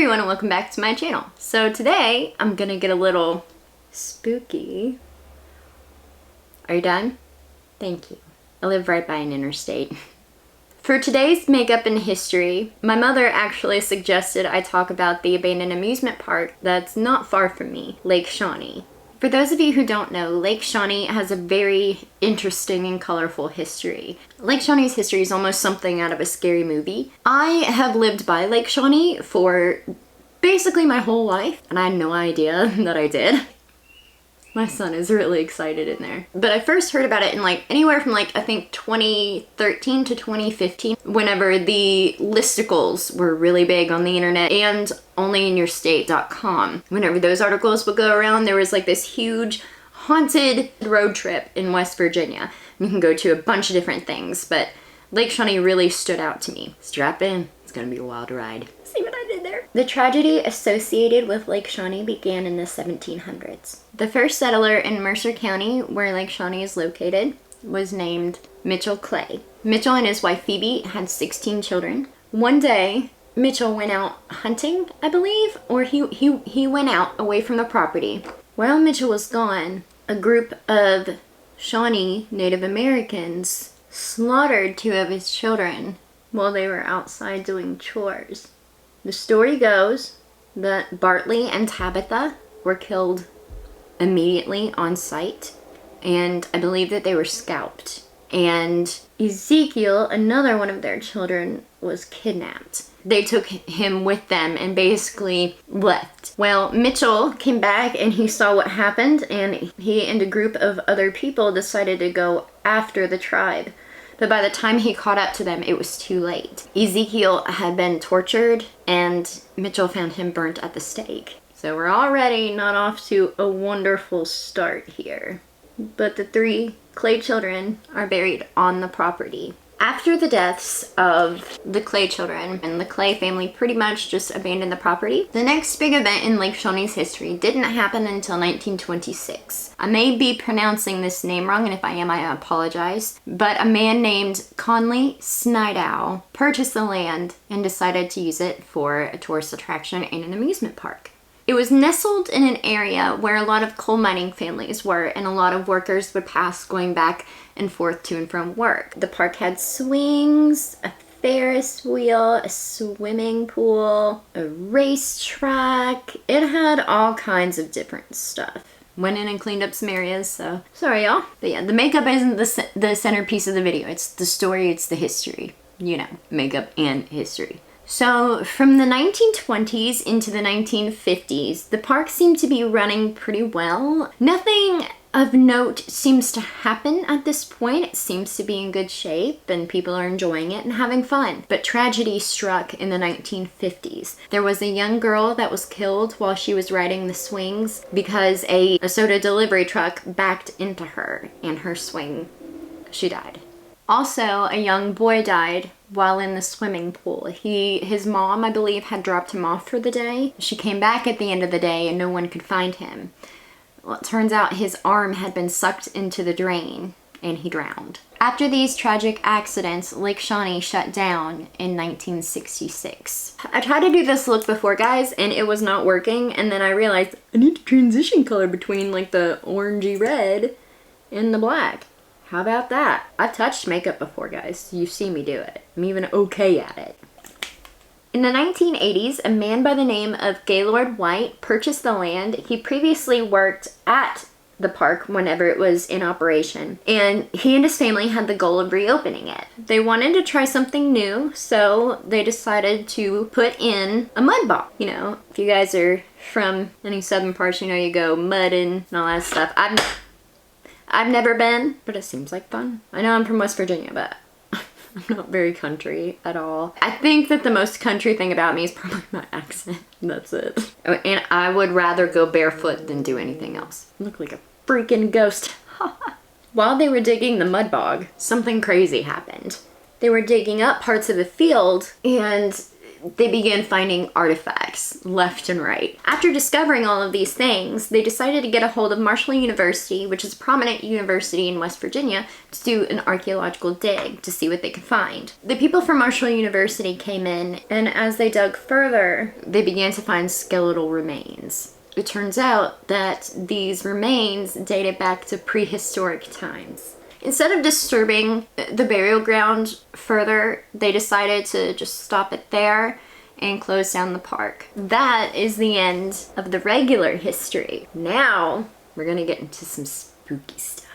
everyone and welcome back to my channel. So today I'm gonna get a little spooky. Are you done? Thank you. I live right by an interstate. For today's makeup in history, my mother actually suggested I talk about the abandoned amusement park that's not far from me, Lake Shawnee. For those of you who don't know, Lake Shawnee has a very interesting and colorful history. Lake Shawnee's history is almost something out of a scary movie. I have lived by Lake Shawnee for basically my whole life, and I had no idea that I did. My son is really excited in there. But I first heard about it in anywhere from I think 2013 to 2015, whenever the listicles were really big on the internet and onlyinyourstate.com. Whenever those articles would go around, there was this huge haunted road trip in West Virginia. You can go to a bunch of different things, but Lake Shawnee really stood out to me. Strap in, it's gonna be a wild ride. See what I did there? The tragedy associated with Lake Shawnee began in the 1700s. The first settler in Mercer County, where Lake Shawnee is located, was named Mitchell Clay. Mitchell and his wife Phoebe had 16 children. One day, Mitchell went out hunting, I believe, or he went out away from the property. While Mitchell was gone, a group of Shawnee Native Americans slaughtered 2 of his children while they were outside doing chores. The story goes that Bartley and Tabitha were killed immediately on sight, and I believe that they were scalped. And Ezekiel, another one of their children, was kidnapped. They took him with them and basically left. Well, Mitchell came back and he saw what happened, and he and a group of other people decided to go after the tribe. But by the time he caught up to them, it was too late. Ezekiel had been tortured, and Mitchell found him burnt at the stake. So we're already not off to a wonderful start here. But the 3 Clay children are buried on the property. After the deaths of the Clay children, and the Clay family pretty much just abandoned the property, the next big event in Lake Shawnee's history didn't happen until 1926. I may be pronouncing this name wrong, and if I am, I apologize. But a man named Conley Snidow purchased the land and decided to use it for a tourist attraction and an amusement park. It was nestled in an area where a lot of coal mining families were, and a lot of workers would pass going back and forth to and from work. The park had swings, a Ferris wheel, a swimming pool, a racetrack. It had all kinds of different stuff. Went in and cleaned up some areas, so sorry y'all. But yeah, the makeup isn't the centerpiece of the video. It's the story, it's the history. You know, makeup and history. So from the 1920s into the 1950s, the park seemed to be running pretty well. Nothing of note seems to happen at this point. It seems to be in good shape and people are enjoying it and having fun. But tragedy struck in the 1950s. There was a young girl that was killed while she was riding the swings because a soda delivery truck backed into her and her swing. She died. Also, a young boy died while in the swimming pool. His mom, I believe, had dropped him off for the day. She came back at the end of the day and no one could find him. Well, it turns out his arm had been sucked into the drain and he drowned. After these tragic accidents, Lake Shawnee shut down in 1966. I tried to do this look before, guys, and it was not working, and then I realized I need to transition color between the orangey red and the black. How about that? I've touched makeup before, guys. You see me do it. I'm even okay at it. In the 1980s, a man by the name of Gaylord White purchased the land. He previously worked at the park whenever it was in operation, and he and his family had the goal of reopening it. They wanted to try something new, so they decided to put in a mud ball. You know, if you guys are from any southern parts, you know you go mudding and all that stuff. I've never been, but it seems like fun. I know I'm from West Virginia, but I'm not very country at all. I think that the most country thing about me is probably my accent. That's it. And I would rather go barefoot than do anything else. I look like a freaking ghost. While they were digging the mud bog, something crazy happened. They were digging up parts of the field and they began finding artifacts left and right. After discovering all of these things, they decided to get a hold of Marshall University, which is a prominent university in West Virginia, to do an archaeological dig to see what they could find. The people from Marshall University came in, and as they dug further, they began to find skeletal remains. It turns out that these remains dated back to prehistoric times. Instead of disturbing the burial ground further, they decided to just stop it there and close down the park. That is the end of the regular history. Now, we're gonna get into some spooky stuff.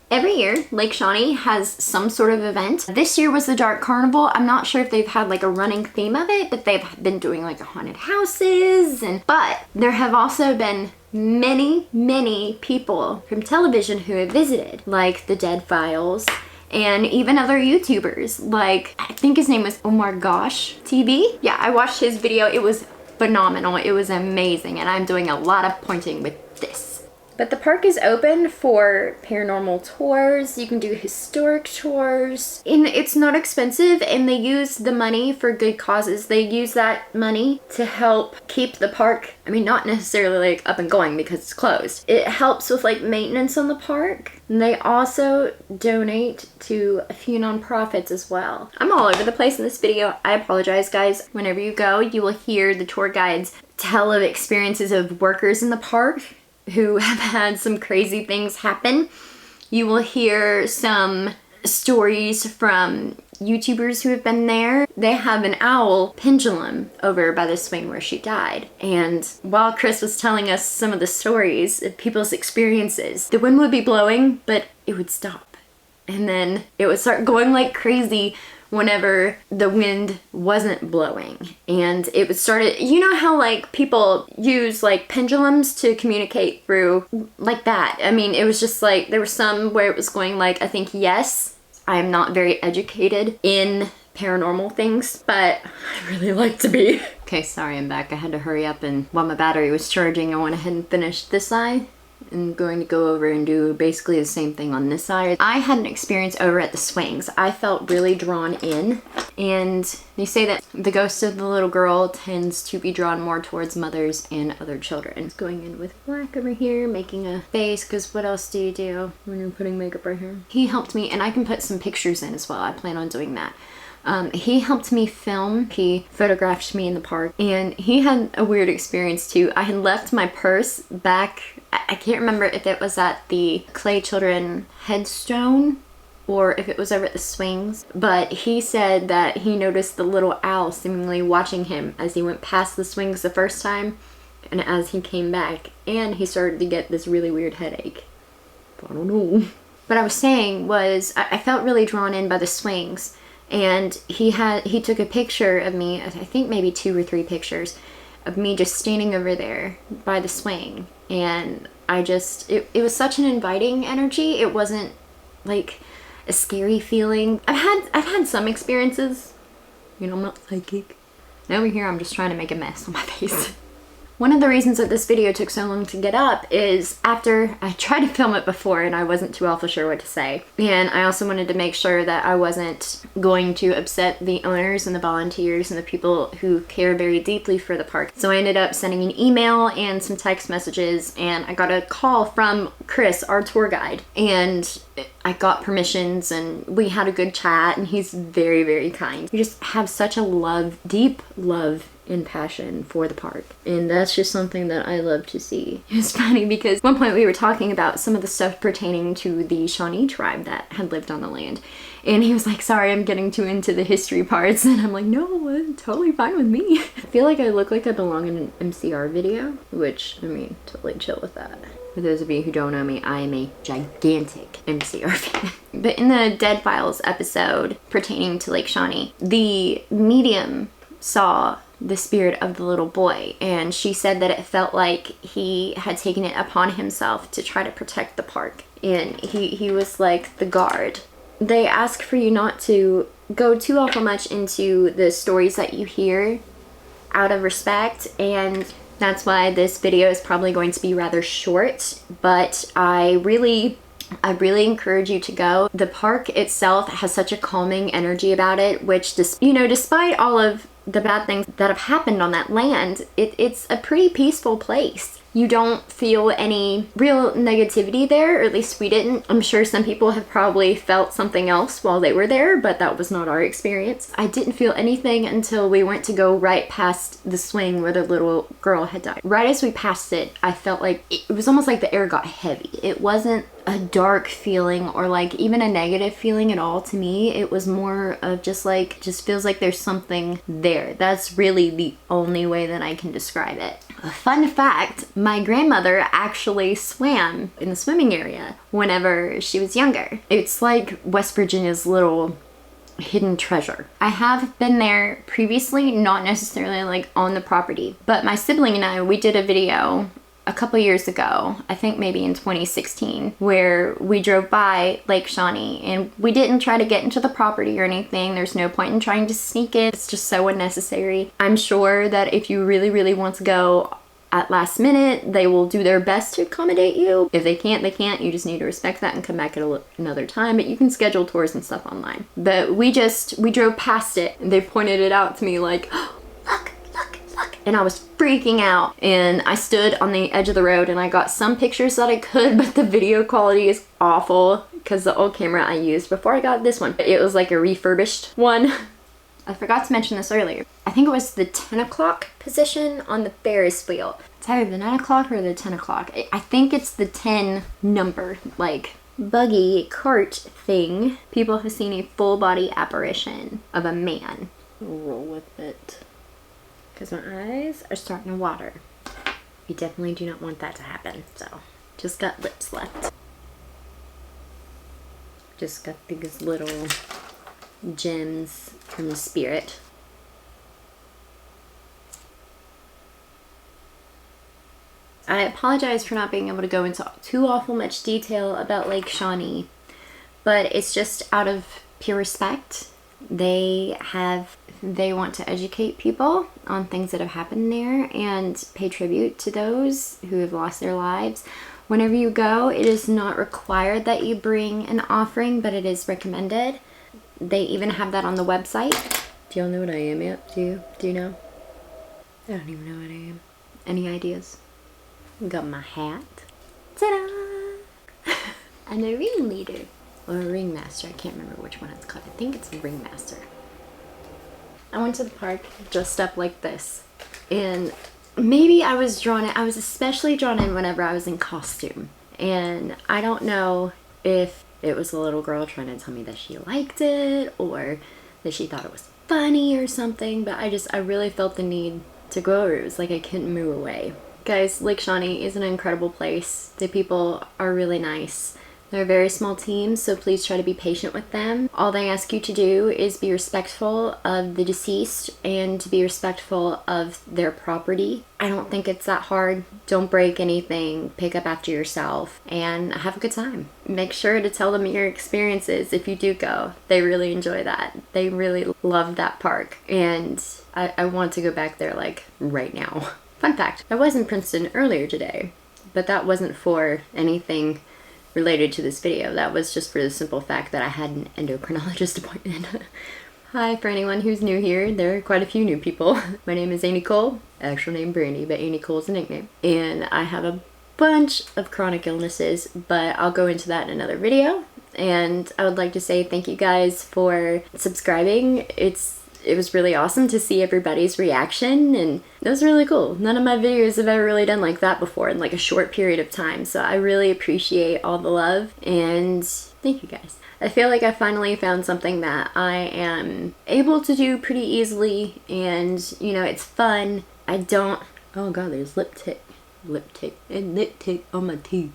Every year, Lake Shawnee has some sort of event. This year was the Dark Carnival. I'm not sure if they've had like a running theme of it, but they've been doing like haunted houses. But there have also been many people from television who have visited, like the Dead Files, and even other YouTubers, like I think his name was OmarGoshTV. Yeah, I watched his video. It was phenomenal. It was amazing, and I'm doing a lot of pointing with this. But the park is open for paranormal tours. You can do historic tours. And it's not expensive, and they use the money for good causes. They use that money to help keep the park, I mean, not necessarily like up and going because it's closed. It helps with like maintenance on the park. And they also donate to a few nonprofits as well. I'm all over the place in this video. I apologize, guys. Whenever you go, you will hear the tour guides tell of experiences of workers in the park who have had some crazy things happen. You will hear some stories from YouTubers who have been there. They have an owl pendulum over by the swing where she died. And while Chris was telling us some of the stories of people's experiences, the wind would be blowing, but it would stop. And then it would start going like crazy whenever the wind wasn't blowing, and it would start, you know how like people use like pendulums to communicate through like that. I mean, it was just like there was some where it was going like, I think, yes, I am not very educated in paranormal things, but I really like to be. Okay, sorry, I'm back. I had to hurry up, and while my battery was charging, I went ahead and finished this eye. I'm going to go over and do basically the same thing on this side. I had an experience over at the swings. I felt really drawn in, and they say that the ghost of the little girl tends to be drawn more towards mothers and other children. Going in with black over here, making a face, because what else do you do when you're putting makeup right here? He helped me, and I can put some pictures in as well. I plan on doing that. He helped me film. He photographed me in the park, and he had a weird experience too. I had left my purse back, I can't remember if it was at the Clay Children headstone or if it was over at the swings, but he said that he noticed the little owl seemingly watching him as he went past the swings the first time and as he came back, and he started to get this really weird headache. I don't know. What I was saying was I felt really drawn in by the swings. And he took a picture of me, I think maybe 2 or 3 pictures of me just standing over there by the swing. And I just, it was such an inviting energy. It wasn't like a scary feeling. I've had some experiences, you know, I'm not psychic. And over here I'm just trying to make a mess on my face. One of the reasons that this video took so long to get up is after I tried to film it before and I wasn't too awful sure what to say. And I also wanted to make sure that I wasn't going to upset the owners and the volunteers and the people who care very deeply for the park. So I ended up sending an email and some text messages, and I got a call from Chris, our tour guide, and I got permissions and we had a good chat, and he's very, very kind. We just have such a love, deep love and passion for the park, and that's just something that I love to see. It's funny because at one point we were talking about some of the stuff pertaining to the Shawnee tribe that had lived on the land, and he was like, sorry, I'm getting too into the history parts, and I'm like, no, totally fine with me. I feel like I look like I belong in an MCR video, which, I mean, totally chill with that. For those of you who don't know me, I am a gigantic MCR fan. But in the Dead Files episode pertaining to Lake Shawnee, the medium saw the spirit of the little boy, and she said that it felt like he had taken it upon himself to try to protect the park, and he was like the guard. They ask for you not to go too awful much into the stories that you hear out of respect, and that's why this video is probably going to be rather short, but I really encourage you to go. The park itself has such a calming energy about it, which, you know, despite all of the bad things that have happened on that land, it's a pretty peaceful place. You don't feel any real negativity there, or at least we didn't. I'm sure some people have probably felt something else while they were there, but that was not our experience. I didn't feel anything until we went to go right past the swing where the little girl had died. Right as we passed it, I felt like it was almost like the air got heavy. It wasn't a dark feeling or like even a negative feeling at all to me. It was more of just feels like there's something there. That's really the only way that I can describe it. A fun fact, my grandmother actually swam in the swimming area whenever she was younger. It's like West Virginia's little hidden treasure. I have been there previously, not necessarily like on the property, but my sibling and I, we did a video a couple years ago, I think maybe in 2016, where we drove by Lake Shawnee, and we didn't try to get into the property or anything. There's no point in trying to sneak it. It's just so unnecessary. I'm sure that if you really, really want to go at last minute, they will do their best to accommodate you. If they can't, they can't. You just need to respect that and come back at another time, but you can schedule tours and stuff online. But we drove past it, and they pointed it out to me like, oh, look. And I was freaking out, and I stood on the edge of the road and I got some pictures that I could, but the video quality is awful because the old camera I used before I got this one, it was like a refurbished one. I forgot to mention this earlier. I think it was the 10 o'clock position on the Ferris wheel. It's either the 9 o'clock or the 10 o'clock. I think it's the 10 number, like buggy cart thing. People have seen a full body apparition of a man. Roll with it. Because my eyes are starting to water. We definitely do not want that to happen, so just got lips left. Just got these little gems from the spirit. I apologize for not being able to go into too awful much detail about Lake Shawnee, but it's just out of pure respect. They want to educate people on things that have happened there and pay tribute to those who have lost their lives. Whenever you go, it is not required that you bring an offering, but it is recommended. They even have that on the website. Do y'all know what I am yet? Do you know? I don't even know what I am. Any ideas? Got my hat. Ta-da! And a ringleader. Or a ringmaster. I can't remember which one it's called. I think it's a ringmaster. I went to the park dressed up like this. And maybe I was especially drawn in whenever I was in costume. And I don't know if it was a little girl trying to tell me that she liked it or that she thought it was funny or something, but I really felt the need to go over. It was like I couldn't move away. Guys, Lake Shawnee is an incredible place. The people are really nice. They're a very small team, so please try to be patient with them. All they ask you to do is be respectful of the deceased and to be respectful of their property. I don't think it's that hard. Don't break anything, pick up after yourself, and have a good time. Make sure to tell them your experiences if you do go. They really enjoy that. They really love that park, and I want to go back there like right now. Fun fact, I was in Princeton earlier today, but that wasn't for anything related to this video. That was just for the simple fact that I had an endocrinologist appointment. Hi, for anyone who's new here, there are quite a few new people. My name is Amy Cole, actual name Brandy, but Amy Cole is a nickname. And I have a bunch of chronic illnesses, but I'll go into that in another video. And I would like to say thank you guys for subscribing. It was really awesome to see everybody's reaction, and it was really cool. None of my videos have ever really done like that before in like a short period of time, so I really appreciate all the love, and thank you guys. I feel like I finally found something that I am able to do pretty easily, and you know, it's fun. I don't, oh god, there's lip tape on my teeth.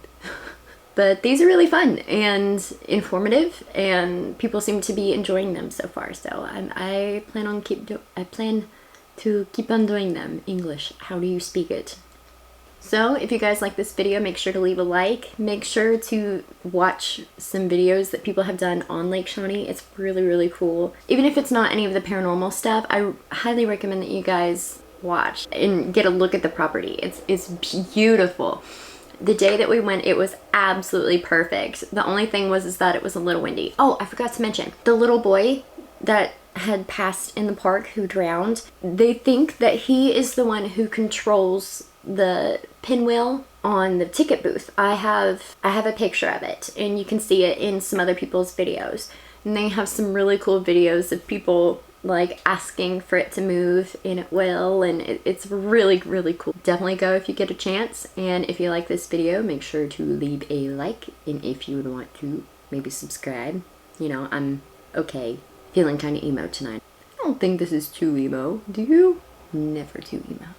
But these are really fun and informative, and people seem to be enjoying them so far. So I plan to keep on doing them. English, how do you speak it? So if you guys like this video, make sure to leave a like. Make sure to watch some videos that people have done on Lake Shawnee. It's really, really cool. Even if it's not any of the paranormal stuff, I highly recommend that you guys watch and get a look at the property. It's beautiful. The day that we went, it was absolutely perfect. The only thing was that it was a little windy. Oh, I forgot to mention, the little boy that had passed in the park who drowned. They think that he is the one who controls the pinwheel on the ticket booth. I have a picture of it, and you can see it in some other people's videos. And they have some really cool videos of people like asking for it to move, and it will, and it's really, really cool. Definitely go if you get a chance, and if you like this video, make sure to leave a like, and if you would want to, maybe subscribe. You know, I'm okay. Feeling kind of emo tonight. I don't think this is too emo, do you? Never too emo.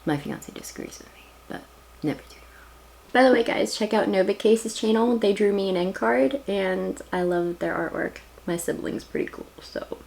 My fiance disagrees with me, but never too emo. By the way, guys, check out NovaCase's channel. They drew me an end card, and I love their artwork. My sibling's pretty cool, so